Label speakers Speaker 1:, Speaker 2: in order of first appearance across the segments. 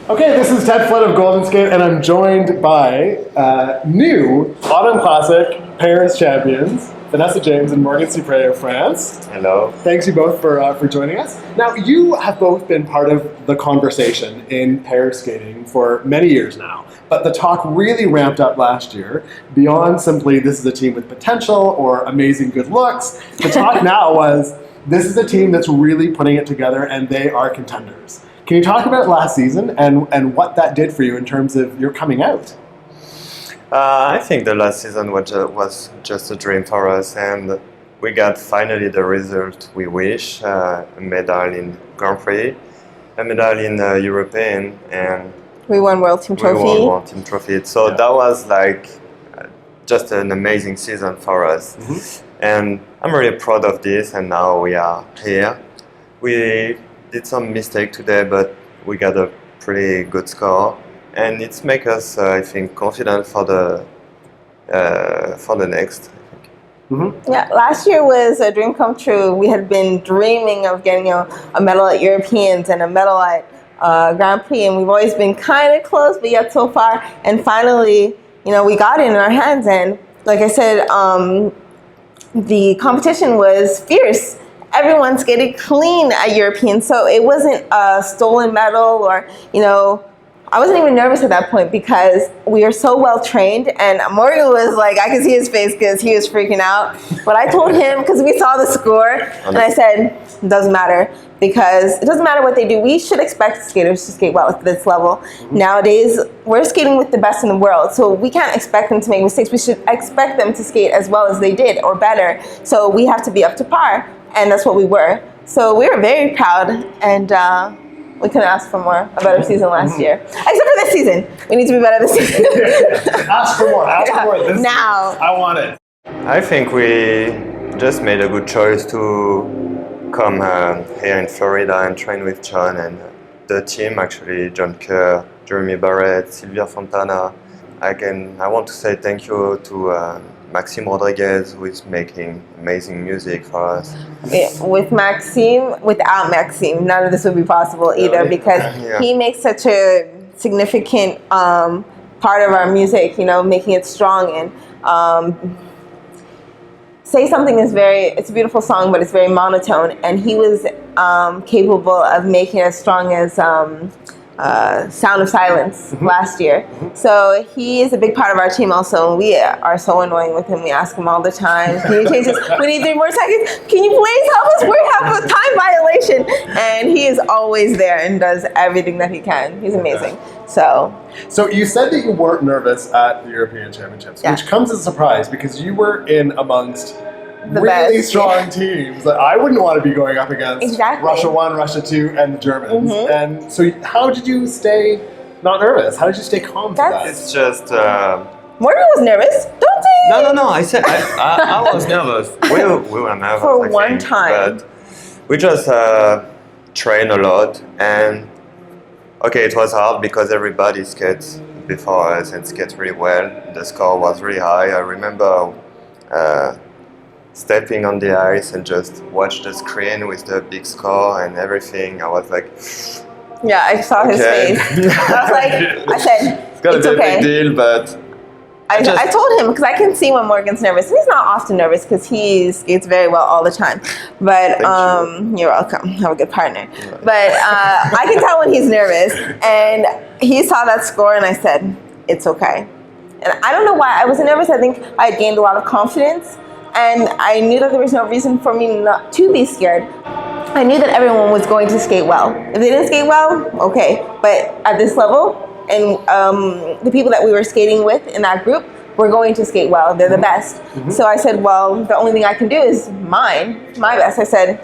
Speaker 1: Okay, this is Ted Flett of Golden Skate, and I'm joined by new Autumn Classic Paris champions, Vanessa James and Morgan Ciprès of France.
Speaker 2: Hello.
Speaker 1: Thanks you both for joining us. Now, you have both been part of the conversation in Paris skating for many years now, but the talk really ramped up last year. Beyond simply this is a team with potential or amazing good looks, the talk now was this is a team that's really putting it together and they are contenders. Can you talk about last season and what that did for you in terms of your coming out?
Speaker 2: I think the last season was just a dream for us, and we got finally the result we wish, a medal in Grand Prix, a medal in European, and
Speaker 3: we won World Team Trophy.
Speaker 2: We won World Team Trophy. So that was like just an amazing season for us. Mm-hmm. And I'm really proud of this, and now we are here. We did some mistake today, but we got a pretty good score, and it's make us, I think, confident for the next.
Speaker 1: Mm-hmm.
Speaker 3: Yeah, last year was a dream come true. We had been dreaming of getting a medal at Europeans and a medal at Grand Prix, and we've always been kind of close, but yet so far. And finally, we got it in our hands. And like I said, the competition was fierce. Everyone skated clean at European, so it wasn't a stolen medal or, I wasn't even nervous at that point because we are so well trained, and Morgan was like, I could see his face because he was freaking out. But I told him, because we saw the score, and I said, it doesn't matter, because it doesn't matter what they do. We should expect skaters to skate well at this level. Mm-hmm. Nowadays, we're skating with the best in the world, so we can't expect them to make mistakes. We should expect them to skate as well as they did or better. So we have to be up to par. And that's what we were. So we were very proud, and we couldn't ask for a better season last year. Except for this season. We need to be better this season.
Speaker 1: Ask for more. Ask for more this
Speaker 3: now.
Speaker 1: Season. I want it.
Speaker 2: I think we just made a good choice to come here in Florida and train with John and the team, actually, John Kerr, Jeremy Barrett, Sylvia Fontana. I want to say thank you to Maxime Rodriguez, who is making amazing music for us.
Speaker 3: Yeah, without Maxime, none of this would be possible either, because he makes such a significant part of our music, making it strong. And Say Something it's a beautiful song, but it's very monotone. And he was capable of making it as strong as Sound of Silence last year. So he is a big part of our team also. We are so annoying with him. We ask him all the time, can you change this? We need 3 more seconds. Can you please help us? We have a time violation. And he is always there and does everything that he can. He's amazing. So
Speaker 1: you said that you weren't nervous at the European Championships, which comes as a surprise because you were in amongst the really best, strong teams that I wouldn't want to be going up against.
Speaker 3: Exactly.
Speaker 1: Russia 1, Russia 2, and the Germans. Mm-hmm. And so how did you stay not nervous? How did you stay calm for that?
Speaker 2: It's just...
Speaker 3: Morgan was nervous. Don't say
Speaker 2: No. I said I was nervous. We were nervous
Speaker 3: for one time.
Speaker 2: But we just trained a lot. And okay, it was hard because everybody skates before us and skates really well. The score was really high. I remember... stepping on the ice and just watch the screen with the big score and everything. I was like,
Speaker 3: yeah, I saw his face. I said,
Speaker 2: it's gonna be
Speaker 3: okay.
Speaker 2: A big deal, but
Speaker 3: I told him, because I can see when Morgan's nervous. He's not often nervous because he skates very well all the time. But you're welcome. Have a good partner. Right. But I can tell when he's nervous. And he saw that score and I said, it's okay. And I don't know why I wasn't nervous. I think I had gained a lot of confidence. And I knew that there was no reason for me not to be scared. I knew that everyone was going to skate well. If they didn't skate well, okay. But at this level, and the people that we were skating with in that group were going to skate well. They're the best. Mm-hmm. So I said, well, the only thing I can do is my best. I said,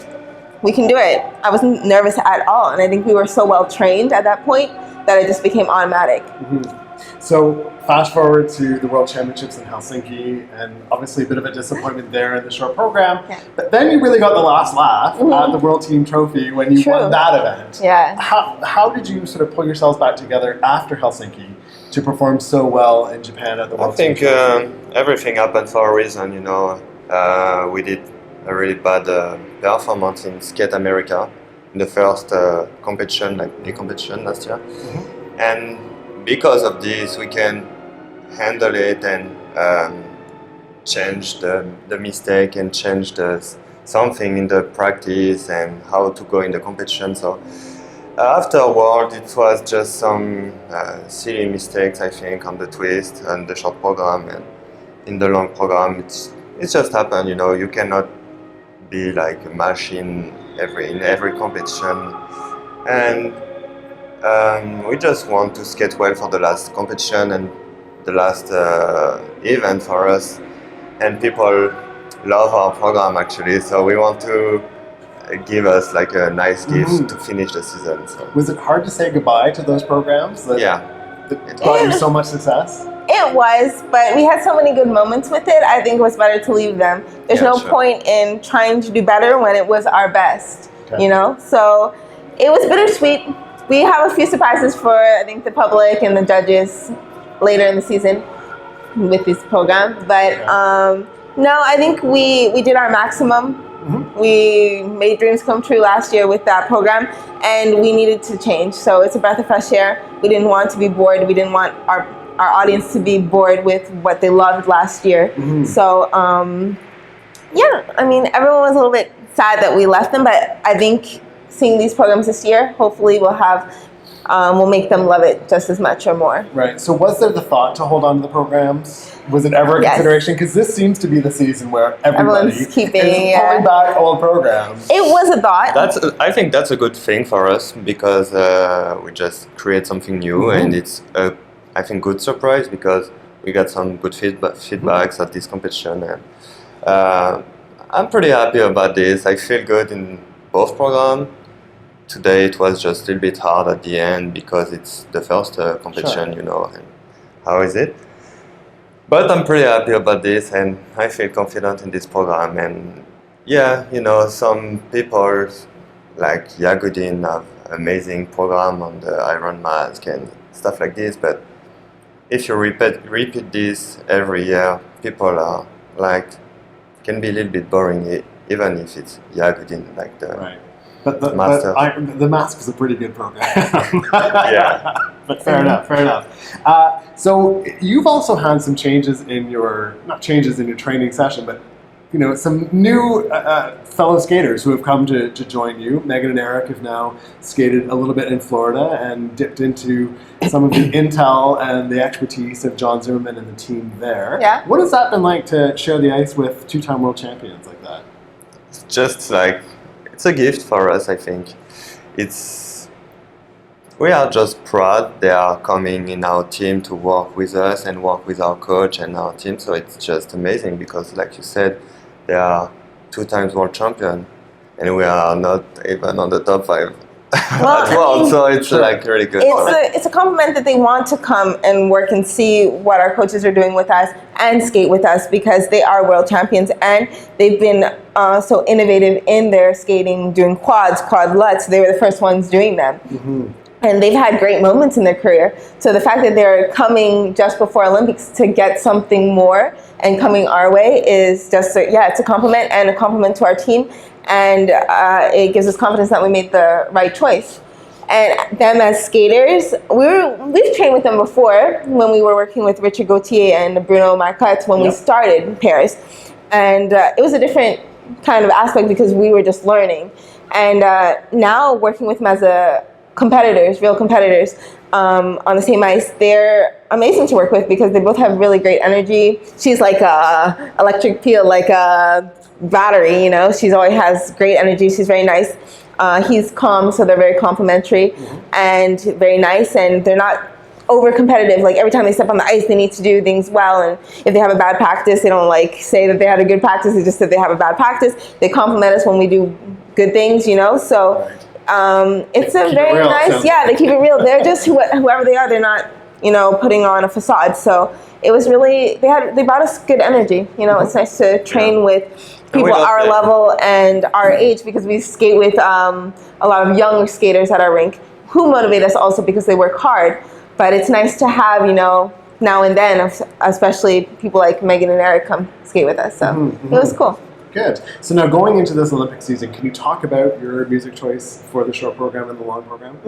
Speaker 3: we can do it. I wasn't nervous at all. And I think we were so well trained at that point that it just became automatic.
Speaker 1: Mm-hmm. So fast forward to the World Championships in Helsinki, and obviously a bit of a disappointment there in the short program. Yeah. But then you really got the last laugh at the World Team Trophy when you won that event.
Speaker 3: Yeah.
Speaker 1: How did you sort of pull yourselves back together after Helsinki to perform so well in Japan at the World Team Trophy?
Speaker 2: I think everything happened for a reason, We did a really bad performance in Skate America in the first competition last year. Mm-hmm. and because of this, we can handle it and change the mistake and change something in the practice and how to go in the competition. So afterward, it was just some silly mistakes, I think, on the twist and the short program, and in the long program, it's just happened. You know, you cannot be like a machine in every competition, and we just want to skate well for the last competition and the last event for us, and people love our program actually, so we want to give us like a nice gift to finish the season. So.
Speaker 1: Was it hard to say goodbye to those programs that brought you so much success?
Speaker 3: It was, but we had so many good moments with it. I think it was better to leave them. There's no point in trying to do better when it was our best, you know? So it was bittersweet. We have a few surprises for, I think, the public and the judges later in the season with this program. But no, I think we did our maximum. We made dreams come true last year with that program, and we needed to change. So it's a breath of fresh air. We didn't want to be bored. We didn't want our audience to be bored with what they loved last year. So, yeah, I mean, everyone was a little bit sad that we left them, but I think seeing these programs this year, hopefully we'll make them love it just as much or more.
Speaker 1: Right. So was there the thought to hold on to the programs? Was it ever a consideration? Because this seems to be the season where everyone's
Speaker 3: keeping
Speaker 1: pulling back old programs.
Speaker 3: It was a thought.
Speaker 2: I think that's a good thing for us because we just create something new, and it's I think good surprise because we got some good feedbacks at this competition, and I'm pretty happy about this. I feel good in both programs. Today it was just a little bit hard at the end because it's the first competition, you know, and how is it? But I'm pretty happy about this, and I feel confident in this program. And yeah, you know, some people like Yagudin have amazing program on the Iron Mask and stuff like this, but if you repeat this every year, people are like, can be a little bit boring, even if it's Yagudin, like the
Speaker 1: But the Mask is a pretty good program. But fair enough. So you've also had some changes in not changes in your training session, but you know, some new fellow skaters who have come to join you. Megan and Eric have now skated a little bit in Florida and dipped into some of the intel and the expertise of John Zimmerman and the team there.
Speaker 3: Yeah.
Speaker 1: What has that been like to share the ice with two-time world champions like that?
Speaker 2: It's just like, it's a gift for us, I think. We are just proud they are coming in our team to work with us and work with our coach and our team. So it's just amazing because, like you said, they are 2 times world champion, and we are not even on the top 5 at world. So it's like really good.
Speaker 3: It's a compliment that they want to come and work and see what our coaches are doing with us and skate with us because they are world champions and they've been so innovative in their skating, doing quadlets. They were the first ones doing them. And they've had great moments in their career. So the fact that they're coming just before Olympics to get something more and coming our way is just, it's a compliment and a compliment to our team. And it gives us confidence that we made the right choice. And them as skaters, we've trained with them before when we were working with Richard Gauthier and Bruno Marcotte when we started in Paris. And it was a different kind of aspect because we were just learning. And now working with them as real competitors on the same ice, they're amazing to work with because they both have really great energy. She's like a electric peel, like a battery, you know. She always has great energy. She's very nice. He's calm, so they're very complimentary and very nice, and they're not over competitive. Like every time they step on the ice, they need to do things well, and if they have a bad practice, they don't like say that they had a good practice. They just said they have a bad practice. They compliment us when we do good things, you know. So it's a very nice, they keep it real. They're just whoever they are. They're not, you know, putting on a facade. So it was really, they brought us good energy. You know, it's nice to train with people our level and our age because we skate with a lot of young skaters at our rink who motivate us also because they work hard. But it's nice to have, you know, now and then, especially people like Megan and Eric come skate with us. So it was cool.
Speaker 1: Good. So now going into this Olympic season, can you talk about your music choice for the short program and the long program?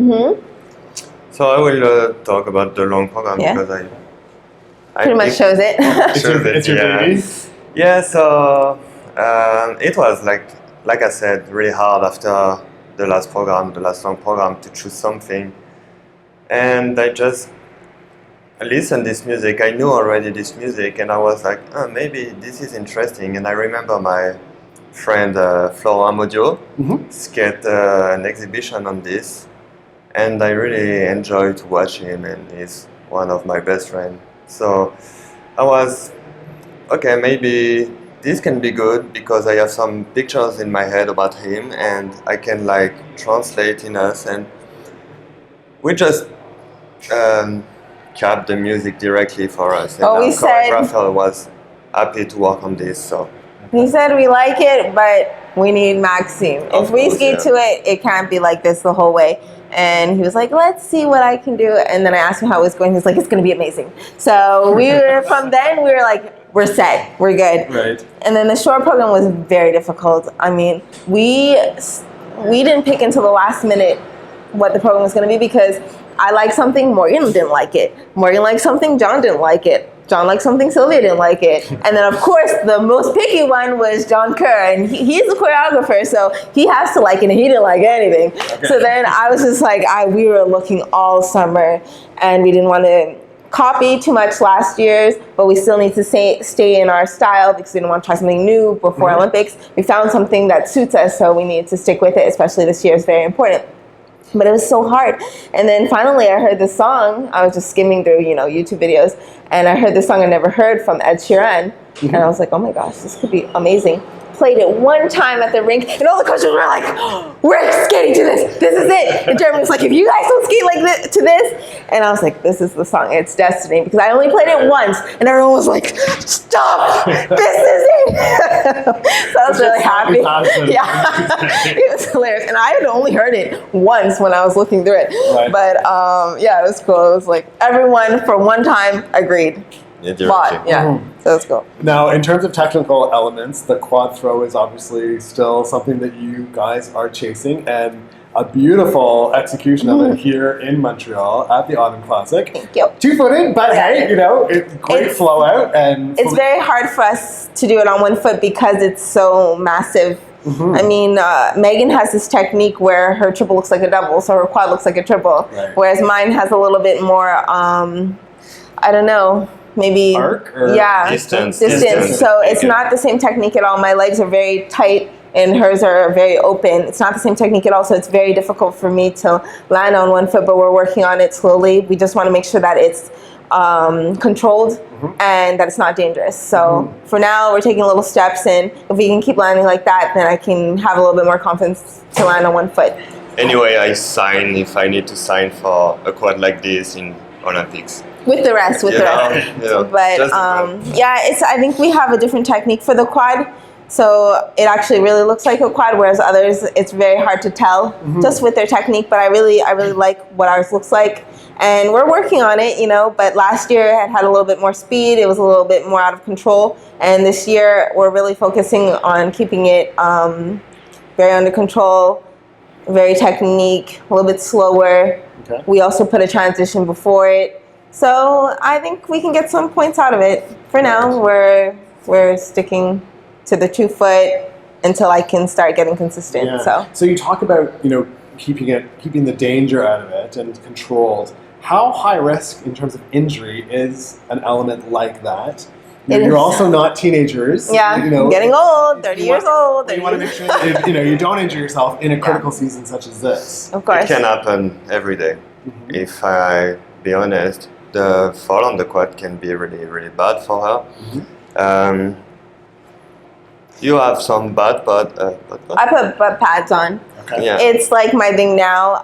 Speaker 2: So I will talk about the long program
Speaker 3: Yeah.
Speaker 2: because I
Speaker 3: Pretty much shows it.
Speaker 1: It's your baby.
Speaker 2: Yeah, so it was like I said, really hard after the last long program, to choose something. And I just listened this music. I knew already this music, and I was like, oh, maybe this is interesting. And I remember my friend Florent Modio skate an exhibition on this, and I really enjoyed to watch him, and he's one of my best friends. So I was, okay, maybe this can be good because I have some pictures in my head about him, and I can like translate in us, and we just kept the music directly for us. And
Speaker 3: Oh, we
Speaker 2: our
Speaker 3: said-
Speaker 2: choreographer was happy to work on this. So
Speaker 3: He said we like it, but we need Maxime.
Speaker 2: Of
Speaker 3: If we
Speaker 2: course,
Speaker 3: skate
Speaker 2: yeah.
Speaker 3: to it, it can't be like this the whole way. And he was like, let's see what I can do. And then I asked him how it was going. He was like, it's going to be amazing. So from then we were like, we're set, we're good.
Speaker 1: Right.
Speaker 3: And then the short program was very difficult. I mean, we didn't pick until the last minute what the program was going to be because I liked something, Morgan didn't like it. Morgan liked something, John didn't like it. John liked something, Sylvia didn't like it. And then, of course, the most picky one was John Kerr, and he's a choreographer, so he has to like it, and he didn't like anything.
Speaker 1: Okay.
Speaker 3: So then I was just like, we were looking all summer, and we didn't want to copy too much last year's, but we still need to stay in our style because we didn't want to try something new before Olympics. We found something that suits us, so we need to stick with it, especially this year is very important. But it was so hard. And then finally I heard this song. I was just skimming through, YouTube videos, and I heard this song I never heard from Ed Sheeran. And I was like, oh my gosh, this could be amazing. Played it one time at the rink, and all the coaches were like, we're skating to this. This is it. And Jeremy was like, if you guys don't skate like this to this. And I was like, this is the song. It's Destiny. Because I only played it once, and everyone was like, stop. This is it. So I was really happy. Yeah. It was hilarious. And I had only heard it once when I was looking through it.
Speaker 1: Right.
Speaker 3: But yeah, it was cool. It was like everyone for one time agreed.
Speaker 2: yeah,
Speaker 3: Bought.
Speaker 2: directly.
Speaker 3: Yeah. So it was cool.
Speaker 1: Now, in terms of technical elements, the quad throw is obviously still something that you guys are chasing, and a beautiful execution of it here in Montreal at the Autumn Classic.
Speaker 3: Thank you.
Speaker 1: 2-footed, but hey, great
Speaker 3: It's-
Speaker 1: flow out, and
Speaker 3: It's very hard for us to do it on one foot because it's so massive. I mean, Megan has this technique where her triple looks like a double, so her quad looks like a triple,
Speaker 1: Right.
Speaker 3: whereas mine has a little bit more, I don't know, maybe
Speaker 1: Arc or
Speaker 3: yeah,
Speaker 2: Distance.
Speaker 3: So it's
Speaker 2: Yeah.
Speaker 3: not the same technique at all. My legs are very tight and hers are very open. It's not the same technique at all, so it's very difficult for me to land on one foot, but we're working on it slowly. We just want to make sure that it's controlled and that it's not dangerous. So for now, we're taking little steps, and if we can keep landing like that, then I can have a little bit more confidence to land on one foot.
Speaker 2: Anyway, I sign if I need to sign for a quad like this in Olympics.
Speaker 3: With the rest.
Speaker 2: You know,
Speaker 3: But
Speaker 2: just the quad.
Speaker 3: yeah, I think we have a different technique for the quad. So it actually really looks like a quad, whereas others, it's very hard to tell just with their technique. But I really like what ours looks like. And we're working on it, but last year it had a little bit more speed. It was a little bit more out of control. And this year we're really focusing on keeping it very under control, very technique, a little bit slower.
Speaker 1: Okay.
Speaker 3: We also put a transition before it. So I think we can get some points out of it. For now, we're sticking to the 2 foot until I can start getting consistent.
Speaker 1: Yeah. So you talk about keeping the danger out of it and controlled. How high risk in terms of injury is an element like that?
Speaker 3: It
Speaker 1: You're
Speaker 3: is.
Speaker 1: also not teenagers.
Speaker 3: Yeah, I'm getting old, 30 years old.
Speaker 1: You want to make sure that you don't injure yourself in a critical season such as this.
Speaker 3: Of course.
Speaker 2: It can happen every day. If I be honest, the fall on the quad can be really, really bad for her. You have some bad, but
Speaker 3: I put butt pads on.
Speaker 1: Okay.
Speaker 2: yeah.
Speaker 3: It's like my thing now.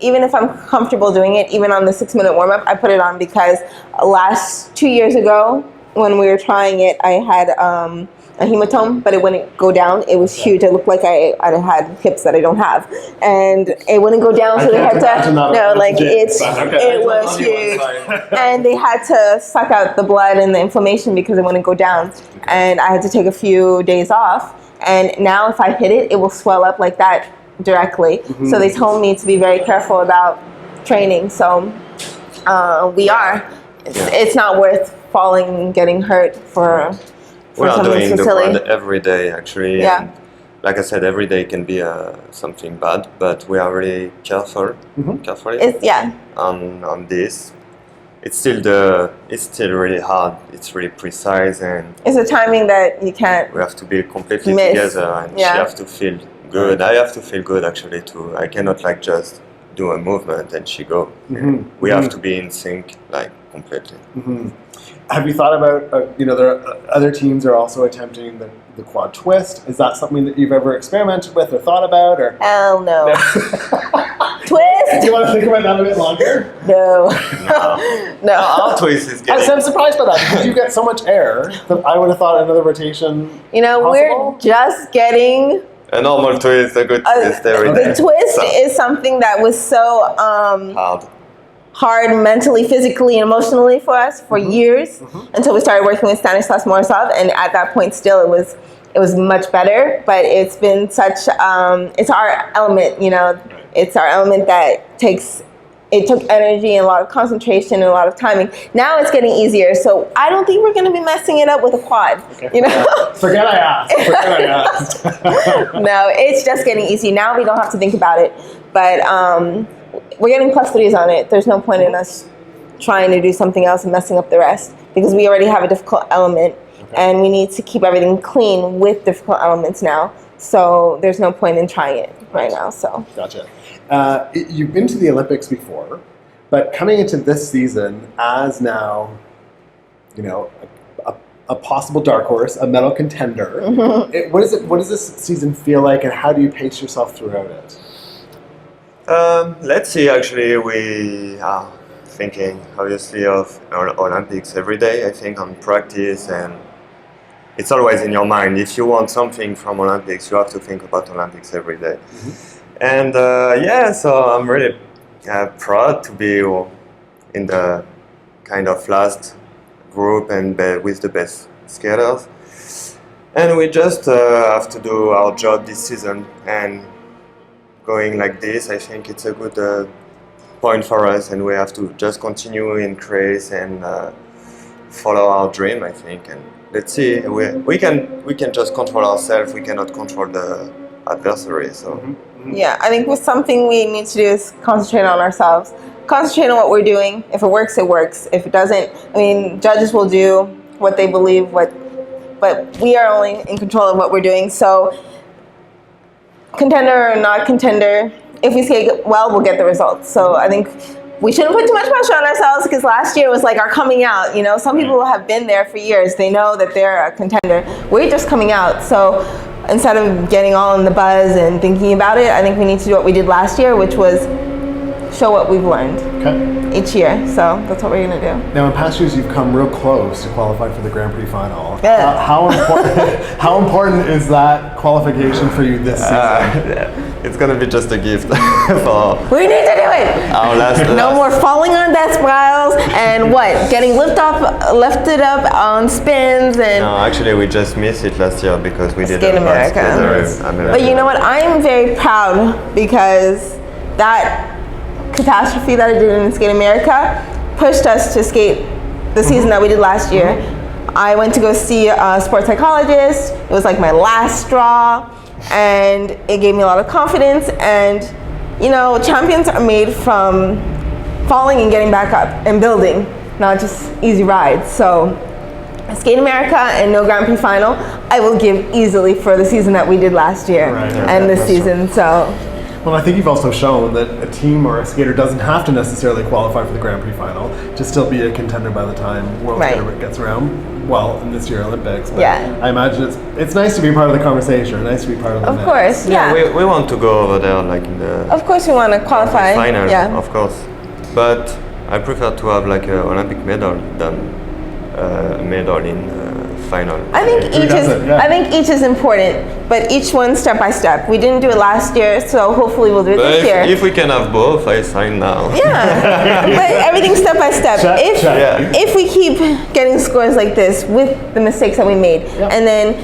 Speaker 3: Even if I'm comfortable doing it, even on the 6-minute warm-up, I put it on because last 2 years ago when we were trying it, I had a hematome, but it wouldn't go down. It was huge. It looked like I had hips that I don't have, and it wouldn't go down. So they had to it was huge, and they had to suck out the blood and the inflammation because it wouldn't go down, and I had to take a few days off. And now if I hit it, it will swell up like that directly. So they told me to be very careful about training. So we are. It's not worth falling and getting hurt for
Speaker 2: We are
Speaker 3: something
Speaker 2: doing
Speaker 3: so
Speaker 2: the
Speaker 3: silly.
Speaker 2: quad every day, actually.
Speaker 3: Yeah.
Speaker 2: And like I said, every day can be something bad, but we are really carefully
Speaker 3: It's
Speaker 2: on this. It's still really hard. It's really precise, and
Speaker 3: it's a timing that you can't
Speaker 2: we have to be completely
Speaker 3: miss.
Speaker 2: together, and she has to feel good. I have to feel good actually too. I cannot like just do a movement and she go. We have to be in sync like completely.
Speaker 1: Have you thought about, there are other teams are also attempting the quad twist. Is that something that you've ever experimented with or thought about? Or
Speaker 3: Hell no.
Speaker 1: Do
Speaker 3: Twist?
Speaker 1: you want to think about that a bit longer?
Speaker 3: No. No.
Speaker 2: Our twist is getting.
Speaker 1: I'm surprised by that because you get so much air that I would have thought another rotation.
Speaker 3: We're
Speaker 1: possible?
Speaker 3: just getting
Speaker 2: A normal twist, a good twist every day.
Speaker 3: the twist is something that was so hard mentally, physically, and emotionally for us for years until we started working with Stanislas Morozov, and at that point still it was much better, but it's been such it's our element, it's our element that took energy and a lot of concentration and a lot of timing. Now it's getting easier, so I don't think we're going to be messing it up with a quad.
Speaker 1: Forget I asked.
Speaker 3: No, it's just getting easy. Now we don't have to think about it, but we're getting +3s on it. There's no point in us trying to do something else and messing up the rest because we already have a difficult element, and we need to keep everything clean with difficult elements now. So there's no point in trying it right now. So
Speaker 1: Gotcha. You've been to the Olympics before, but coming into this season as now, a possible dark horse, a medal contender. What does this season feel like, and how do you pace yourself throughout it?
Speaker 2: Let's see. Actually, we are thinking obviously of Olympics every day. I think on practice, and it's always in your mind. If you want something from Olympics, you have to think about Olympics every day. And so I'm really proud to be in the kind of last group and with the best skaters. And we just have to do our job this season. And going like this, I think it's a good point for us. And we have to just continue increase and follow our dream, I think. And let's see. We can just control ourselves. We cannot control the adversary. So.
Speaker 3: yeah, I think something we need to do is concentrate on ourselves. Concentrate on what we're doing. If it works, it works. If it doesn't, judges will do what they believe, but we are only in control of what we're doing. So, contender or not contender, if we skate well, we'll get the results. So I think we shouldn't put too much pressure on ourselves because last year was like our coming out. Some people have been there for years. They know that they're a contender. We're just coming out. So instead of getting all in the buzz and thinking about it, I think we need to do what we did last year, which was show what we've learned each year. So that's what we're going to do.
Speaker 1: Now, in past years, you've come real close to qualifying for the Grand Prix final.
Speaker 3: Yeah.
Speaker 1: How important is that qualification for you this season?
Speaker 2: It's gonna be just a gift for
Speaker 3: We need to do it.
Speaker 2: our last.
Speaker 3: No more falling on death spirals and getting lifted up on spins and.
Speaker 2: No, actually, we just missed it last year because we didn't
Speaker 3: Skate America. But you know what? I'm very proud because that catastrophe that I did in Skate America pushed us to skate the season that we did last year. I went to go see a sports psychologist. It was like my last straw, and it gave me a lot of confidence. And champions are made from falling and getting back up and building, not just easy rides. So Skate America and no Grand Prix final, I will give easily for the season that we did last year and this season. So.
Speaker 1: Well, I think you've also shown that a team or a skater doesn't have to necessarily qualify for the Grand Prix final to still be a contender by the time World Skater gets around. Well, in this year Olympics, but I imagine it's nice to be part of the conversation, nice to be part of the
Speaker 3: Of course, yeah.
Speaker 2: We want to go over there, like in the.
Speaker 3: Of course, we want to qualify.
Speaker 2: Final,
Speaker 3: yeah.
Speaker 2: of course, but I prefer to have like an Olympic medal than a medal in final.
Speaker 3: I think each is important, but each one step by step. We didn't do it last year, so hopefully we'll do it this year.
Speaker 2: If we can have both, I sign now.
Speaker 3: Yeah, but everything step by step. If we keep getting scores like this with the mistakes that we made, and then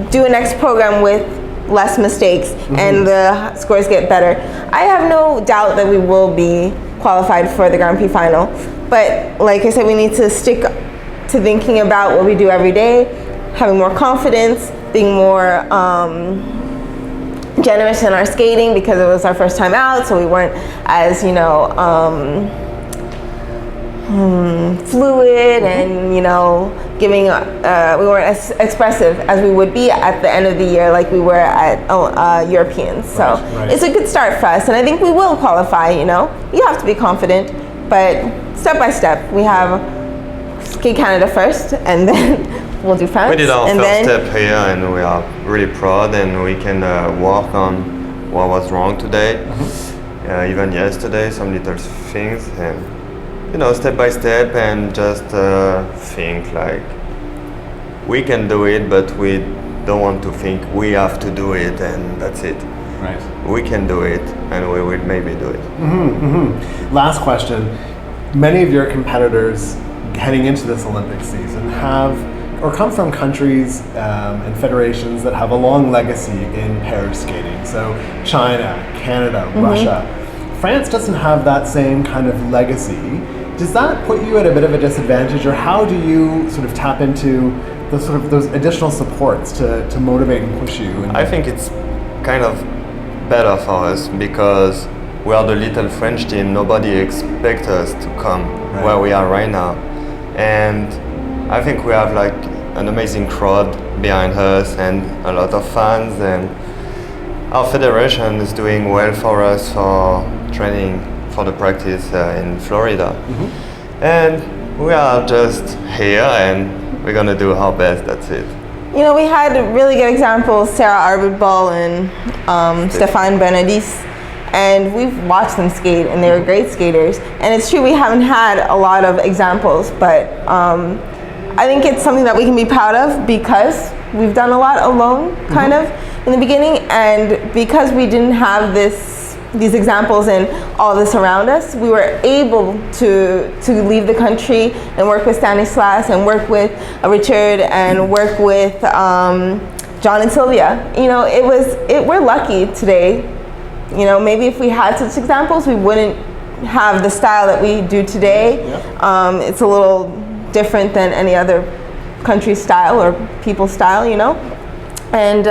Speaker 3: do a next program with less mistakes and the scores get better. I have no doubt that we will be qualified for the Grand Prix final. But like I said, we need to stick to thinking about what we do every day, having more confidence, being more generous in our skating because it was our first time out, so we weren't as, fluid and, giving, we weren't as expressive as we would be at the end of the year like we were at Europeans. So
Speaker 1: Right.
Speaker 3: it's a good start for us, and I think we will qualify, You have to be confident, but step by step. We have skate Canada first, and then we'll do France.
Speaker 2: We did our
Speaker 3: and
Speaker 2: first
Speaker 3: then,
Speaker 2: step here, and we are really proud, and we can work on what was wrong today, even yesterday, some little things, and step by step, and just think like we can do it, but we don't want to think we have to do it, and that's it.
Speaker 1: Right.
Speaker 2: We can do it, and we will maybe do it.
Speaker 1: Last question. Many of your competitors heading into this Olympic season have or come from countries and federations that have a long legacy in pair skating. So China, Canada, Russia. France doesn't have that same kind of legacy. Does that put you at a bit of a disadvantage, or how do you sort of tap into those additional supports to motivate and push you?
Speaker 2: I think it's kind of better for us because we are the little French team. Nobody expects us to come where we are right now, and I think we have like an amazing crowd behind us and a lot of fans, and our federation is doing well for us for training for the practice in Florida, and we are just here and we're gonna do our best. That's it.
Speaker 3: we had really good examples, Sarah Arbutbol and Stéphane Benedis, and we've watched them skate, and they were great skaters. And it's true we haven't had a lot of examples, but I think it's something that we can be proud of because we've done a lot alone, kind of, in the beginning, and because we didn't have these examples and all this around us, we were able to leave the country and work with Stanislas and work with Richard and work with John and Sylvia. We're lucky today. Maybe if we had such examples, we wouldn't have the style that we do today. It's a little different than any other country's style or people's style, and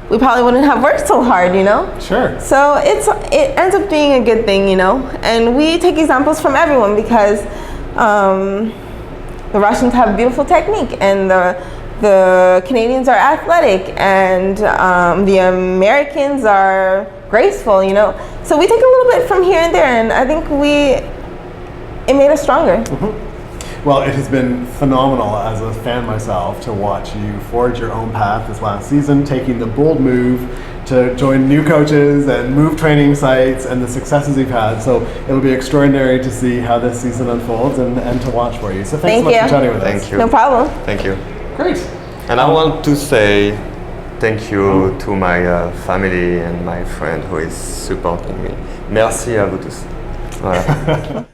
Speaker 3: we probably wouldn't have worked so hard,
Speaker 1: Sure.
Speaker 3: So it ends up being a good thing, and we take examples from everyone because the Russians have beautiful technique, and the Canadians are athletic, and the Americans are graceful, So we take a little bit from here and there, and I think it made us stronger.
Speaker 1: Well, it has been phenomenal as a fan myself to watch you forge your own path this last season, taking the bold move to join new coaches and move training sites and the successes you've had. So it'll be extraordinary to see how this season unfolds and to watch for you. So thanks so much for chatting with us.
Speaker 2: Thank you.
Speaker 3: No problem.
Speaker 2: Thank you.
Speaker 1: Great.
Speaker 2: And I want to say thank you to my family and my friend who is supporting me. Merci à vous tous. Voilà.